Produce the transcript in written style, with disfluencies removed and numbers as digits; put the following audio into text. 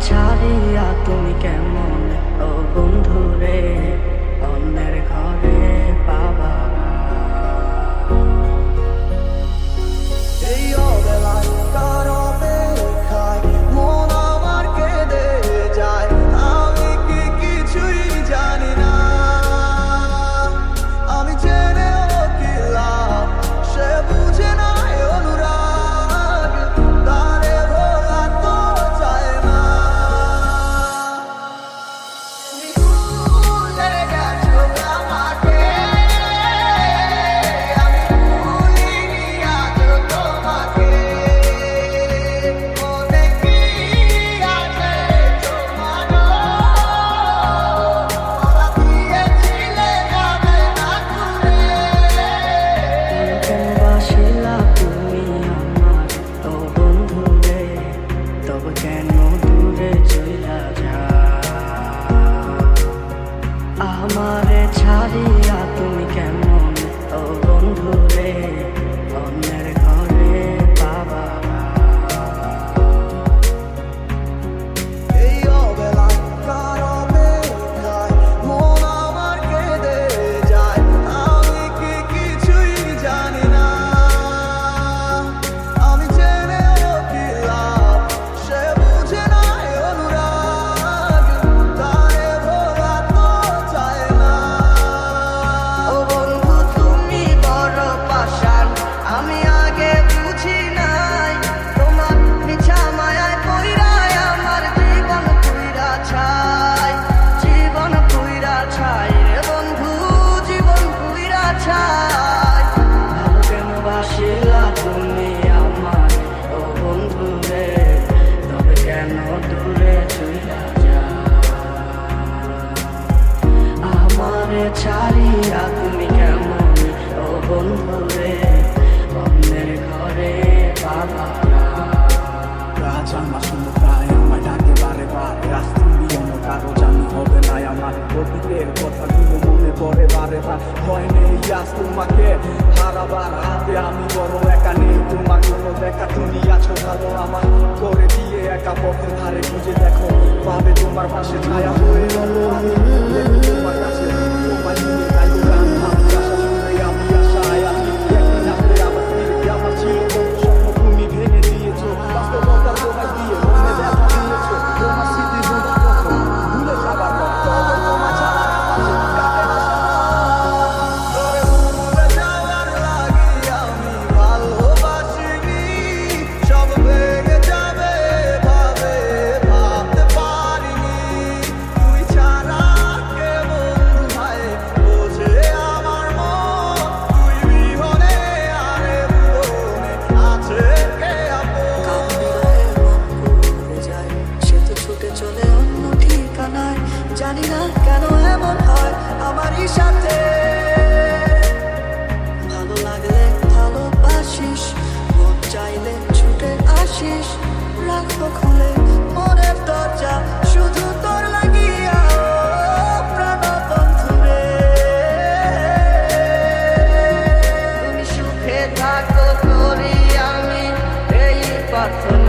ছাড়িয়া তুমি কেমন ও বন্ধুরে অন্যের ঘরে পাবা। এই অবেলায় কার অপেক্ষায় মন আমার কেঁদে যায়, আমি কি কিছুই জানি না। আমি জেনেও কি লাভ, সে বুঝে না অনুরাগ, তারে ভোলা তো চায় না। ভুলে গেছো আমাকে, আমি ভুলিনি আজও তোমাকে। মনে কি আছে জমানো, ওরা দিয়েছিলে যাবে না ঘুরে। কেন বাসিলা তুমি আমার ও বন্ধুরে, তবে কেন দূরে চইলা যা। আমারে ছাড়িয়া তুমি কেমন ও বন্ধুরে অন্যের ঘরে পাবা। এই অবেলায় কার অপেক্ষায় মন আমার কেঁদে যায়, আমি কি কিছুই জানি না। আমি জেনেও কি লাভ, সে বুঝে না অনুরাগ, তারে ভোলা তো চায় না। ও বন্ধু তুমি বড় পাষাণ, আমি আগে বুঝি নাই। তোমার মিছা মায়ায় পইড়ায় আমার জীবন পুইরা ছাই, জীবন পুইরা ছাই রে বন্ধু, জীবন পুইরা ছাই। ভালো কেন বাসিলা তুমি আমার ও বন্ধু রে, তবে কেন দূরে চইলা যা। আমারে ছাড়িয়া তুমি কেমন ও বন্ধুরে অন্যের ঘরে পাবা। রাজ আমার শুনে প্রায় আমায় ডাকে বারে বারে, রাস্তা অন্য কারো জানি হবে না আমার। অতীতের কথাগুলো মনে পড়ে বারে বার, ভয় নেই আজ তোমাকে হারাবার হাতে। আমি বড় একা, নেই তোমার কোনো দেখা, তুমি আছো ভালো আমার করে দিয়ে একা পথের ধারে খুঁজে দেখো, পাবে তোমার পাশে ছায়া হয়ে গেল আমি। দেখো তোমার কাছে তোমায় নিয়ে গাইবো গান, আমি আশা শুনে আমি আশায় আছি। একদিন আসবে আবার ফিরবে, আমার ছিল কত স্বপ্ন তুমি ভেঙে দিয়েছো, বাস্তবতার তোমায় দিয়ে মনে ব্যথা দিয়েছো। তোমার স্মৃতি ভুলে গেছো, ভুলে যাবার পর তবে তোমার ছাড়া আমার জীবন কাটে না সারা। তোরে ভুলে যাওয়ার লাগি আমি ভালোবাসিনি, সব ভেঙে যাবে ভাবে ভাবতে পারিনি। তুই ছাড়া কে বন্ধু ভাই বোঝে আমার মন, তুই বিহনে আরে ভুবনে আছে কে আপন। যায় সে তো ছুটে চলে অন্য ঠিকানায়, জানি না কেন এমন হয় আমারই সাথে। ভালো লাগলে ভালোবাসিস, মন চাইলে ছুটে আসিস, রাখবো খুলে মনের দরজা শুধু তোর লাগিয়া ও প্রাণ বন্ধুরে। তুমি সুখে থাকো করি আমি এই প্রার্থনা।